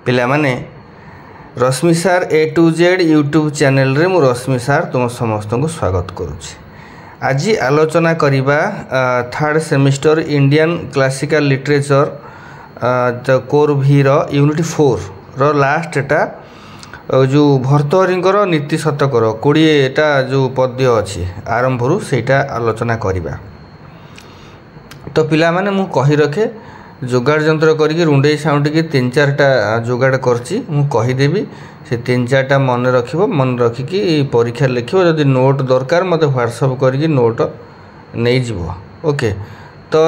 पिला माने रश्मि सार ए टू जेड यूट्यूब चैनल रे मु रश्मि सार तुम समस्त को स्वागत करुच्ची। आज आलोचना करिबा third semester Indian classical literature core भी यूनिट 4 रो लास्ट एटा जो भर्तहरिंकर नीति शतकर 20टा जो पद्य अच्छी आरंभ रु सेटा आलोचना करिबा। तो पिला माने मु कहि रखे जोगाड़ जंत्र करके रुंडे साउंड के 3-4टा जोगाड़ करची मु कहीदेवी से 3-4टा मन रखिबो मन रखिकी परीक्षा लिखिबो जदि नोट दरकार मते व्हाट्सएप करके नोट नहीं जीवो। ओके तो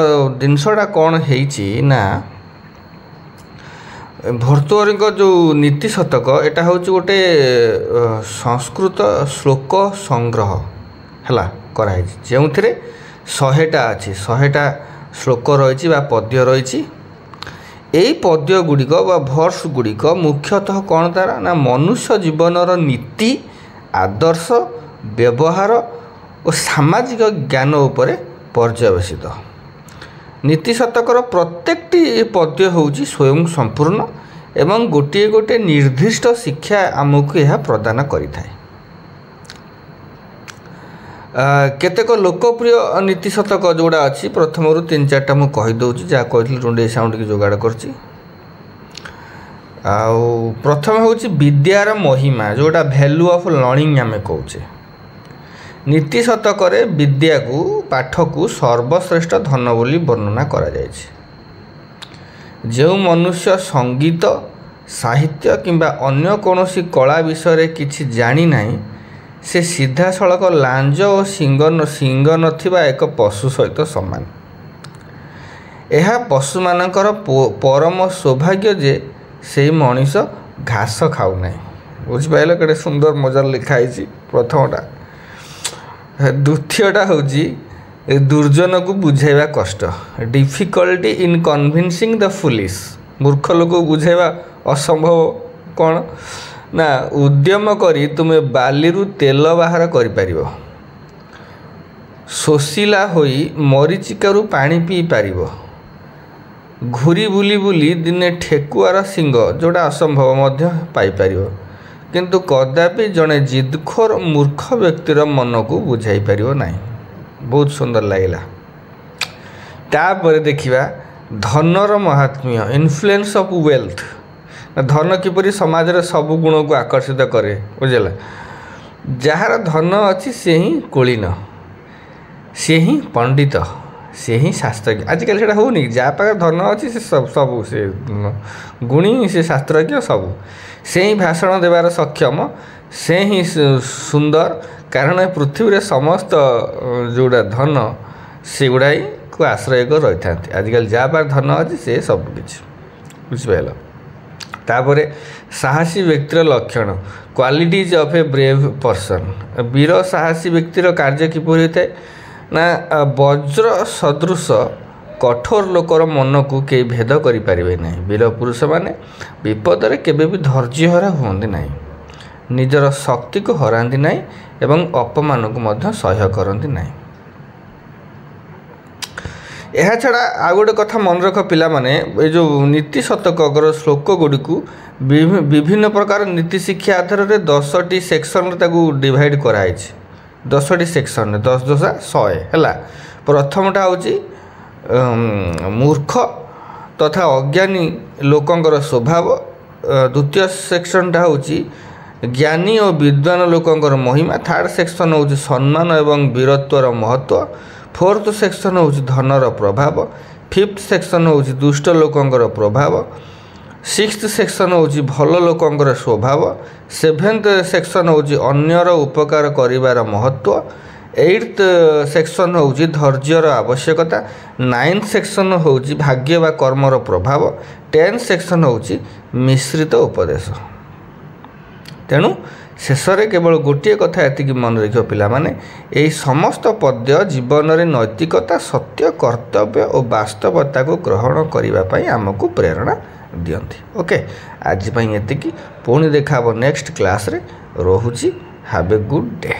जिनसटा कौन हेची ना भर्तृहरिक जो नीति शतक एटा होची गोटे संस्कृत श्लोक संग्रह हला कराई जो 100टा अच्छी 100टा श्लोक रही पद्य रही। यही पद्य गुड़िक भर्स गुड़िक मुख्यतः कौन तार ना मनुष्य जीवनर नीति आदर्श व्यवहार और सामाजिक ज्ञान उपर पर्यवेसित। नीति शतकर प्रत्येकटी पद्य होची स्वयं संपूर्ण एवं गोटे गोटे निर्दिष्ट शिक्षा आमको यह प्रदान करिथाय। केतेक लोकप्रिय नीति शतक जोड़ा अच्छी प्रथम रु 3-4टा मु कहि दउची जा कहली रुंडे साउंड की जोगाड़ करची। प्रथम होची विद्यार महिमा जोड़ा वैल्यू ऑफ लर्निंग आमे कहूचे। नीति शतक विद्या को पाठ को सर्वश्रेष्ठ धन बोली वर्णना करा जायछि। जो मनुष्य संगीत साहित्य किंबा अन्य कोनोसी कला विषय किछि जानी नाही से सीधा सड़क लांज और सिंग नथिबा एक पशु सहित समान। यह पशु मानकर परम सौभाग्य जे से मनीष घास खाऊ ना। बुझिपाइल केते सुंदर मजार लिखाई प्रथमटा। द्वितीयटा होची दुर्जन को बुझाइबा कष्ट difficulty in convincing the foolish. मूर्ख लोक बुझाइबा असंभव कौन ना उद्यम करी तुमे बालीरु तेल बाहर करि पारिबो। शोषिला होई मरीचिकारु पानी पी पारिबो। घुरी बुली बुली दिने ठेकुआर सिंग जोड़ा असंभव मध्य पाई पारिबो किंतु कदापि जड़े जिदखोर मूर्ख व्यक्तिर मन को बुझाई पारिबो नाही। बहुत सुंदर लगिला। तापर देखिबा धनर महात्म्य इन्फ्लुएंस ऑफ वेल्थ। धन किपरि समाज रे सब गुण को आकर्षित करे बुझला। जार धन अच्छी से ही कुलीन से ही पंडित से ही शास्त्रज्ञ। आजकल से होनी जहाँ पाखे धन अच्छी से सब से गुणी से शास्त्रज्ञ सब से ही भाषण देवार सक्षम से ही सुंदर। कारण पृथ्वी रे समस्त जोड़ा धन से गुड़ाई को आश्रय कर रही था। आजकल जहाँ पाखे धन अच्छी से सब किसी बुझिपाल। तापर साहसी व्यक्तिर लक्षण qualities of a brave person. वीर साहसी व्यक्तिर कार्य किपर होता है ना वज्र सदृश कठोर लोकर मन को कई भेद करें ना। वीर पुरुष माने विपद रे केबे भी धैर्यहरा हुंदी ना, निजर शक्ति को हरांदी ना एवं अपमान को मध्य सह्य करती ना। यह छड़ा आ गोटे कथा मन रख पिला माने ये जो नीति शतकर श्लोक गुड़ी को विभिन्न प्रकार नीति शिक्षा आधार में 10टी सेक्शन डिवाइड कराई। 10टी सेक्शन 10×10 है। प्रथमटा हूँ मूर्ख तथा अज्ञानी लोकंकर स्वभाव। द्वितीय सेक्शनटा हूँ ज्ञानी और विद्वान लोकंकर महिमा। थर्ड सेक्शन हूँ सम्मान एवं वीरत्वर महत्व। फोर्थ सेक्शन हूँ धनर प्रभाव। फिफ्थ सेक्शन हूँ दुष्ट लोकंकर प्रभाव। सिक्स्थ सेक्शन हूँ भल लोकंकर स्वभाव। सेवेन्थ सेक्शन हूँ अन्यर उपकार करिवार महत्व। एट्थ सेक्शन हूँ धैर्यर आवश्यकता। नाइन्थ सेक्शन हूँ भाग्य वा कर्मर प्रभाव। 10th सेक्शन हूँ मिश्रित उपदेश। तेणु शेष में केवल गोटे कथा एति मन रख पिला माने यही समस्त पद्य जीवन में नैतिकता सत्य कर्तव्य और वास्तवता को ग्रहण करने आमको प्रेरणा दियंती। ओके आज एति पुणी देखा नेक्स्ट क्लास रे। रोहुची हैव ए गुड डे।